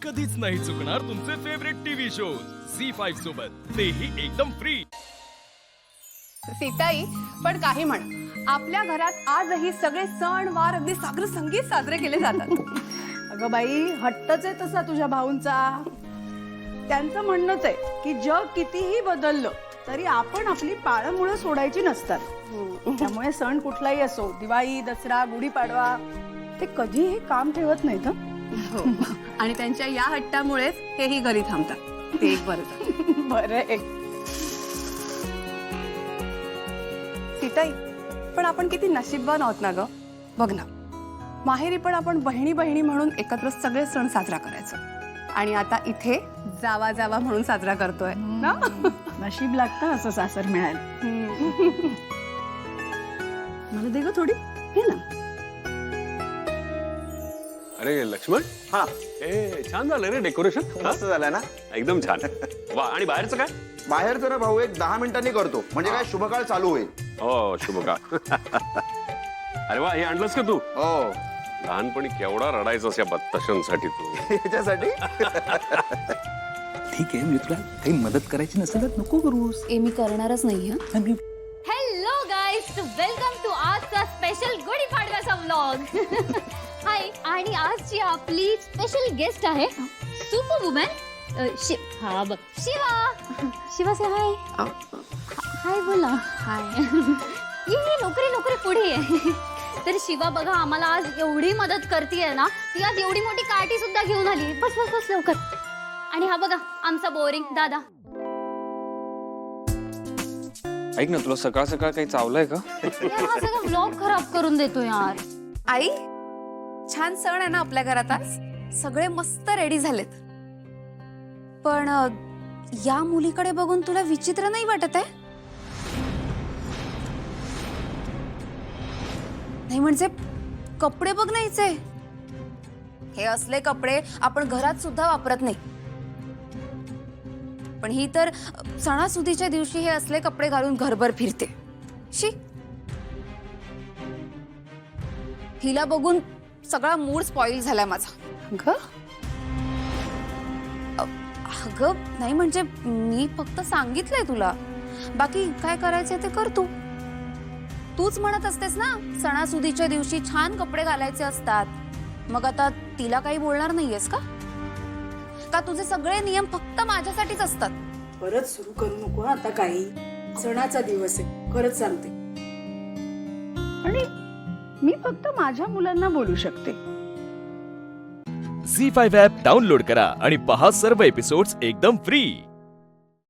कधीच नाही चुकणार तुमचे फेवरेट टीव्ही शोज झी5 सोबत, तेही एकदम फ्री. सीताई, पण काही म्हण, आपल्या घरात आजही सगळे सण वार अगदी सागर संगीत साजरे केले जातात. अगं बाई, हट्टच आहे तसा तुझ्या भाऊंचा. त्यांचं म्हणणंच आहे की जग कितीही बदललं तरी आपण आपली पाळंमुळं सोडायची नसतात. त्यामुळे सण कुठलाही असो, दिवाळी, दसरा, गुढीपाडवा, ते कधीही काम ठेवत नाहीत. हो. आणि त्यांच्या या हट्टामुळेच हेही घरी थांबतात. ते एक बरं. बरं आहे. सीताई, पण आपण किती नशीबवान आहोत ना ग. बघ ना, माहेरी पण आपण बहिणी बहिणी म्हणून एकत्र सगळे सण साजरा करायचो, आणि आता इथे जावा जावा म्हणून साजरा करतोय ना. नशीब लागतं असं सासर मिळायला. मला दे ग थोडी. हे ना. अरे लक्ष्मण, हा, ए छान झालं रे डेकोरेशन. मस्त झालं ना. एकदम छान. वा, आणि बाहेरचं काय? बाहेर जरा भाऊ एक 10 मिनिटांनी करतो, म्हणजे काय शुभकाळ चालू होईल. हो, शुभ काळ. अरे वा, हे आणलंस का तू? हो. लहानपणी केवढा रडायचास या बत्ताशांसाठी तू. याच्यासाठी ठीक आहे, मी तुला काही मदत करायची नसेल तर नको करूस. मी करणारच नाही. मी हॅलो गाईज, वेलकम टू आजचा स्पेशल गुढीपाडव्याचा व्लॉग. हाय, आणि आजची आपली स्पेशल गेस्ट आहे सुपर वुमन हा बघ, शिवा. शिवा से हाय. हाय बोला. हाय. ये नोकरी नोकरी पुढे आहे. तर शिवा बघा, आम्हाला आज एवढी मदत करतेय ना, ती आज एवढी मोठी काठी सुद्धा घेऊन आली. बस बस बस लवकर. आणि हा बघा आमचा बोरिंग दादा. ऐक ना, तुला सकाळ सकाळ काही चावलंय का? यार, हा सगळा व्लॉग खराब करून देतो यार. आई, छान सण आहे ना आपल्या घरात आज. सगळे मस्त रेडी झालेत. पण या मुलीकडे बघून तुला विचित्र नाही वाटत आहे? नाही म्हणजे कपडे बघ नाहीचे. हे असले कपडे आपण घरात सुद्धा वापरत नाही, पण ही तर सणासुदीच्या दिवशी हे असले कपडे घालून घरभर फिरते. शी, हिला बघून सगळा मूड स्पॉइल झालाय माझा. अगं नाही म्हणजे मी फक्त सांगितलंय तुला, बाकी काय करायचंय ते कर तू. तूच म्हणत असतेस ना, सणासुदीच्या दिवशी छान कपडे घालायचे असतात. मग आता तिला काही बोलणार नाहीयेस का? का तुझे सगळे नियम फक्त माझ्यासाठीच असतात? परत सुरू करू नको आता. काही सणाचा दिवस आहे, खरंच सांगते. आणि मी फक्त माझ्या मुलांना बोलू शकते. झी5 ॲप डाउनलोड करा आणि पहा सर्व एपिसोड्स एकदम फ्री.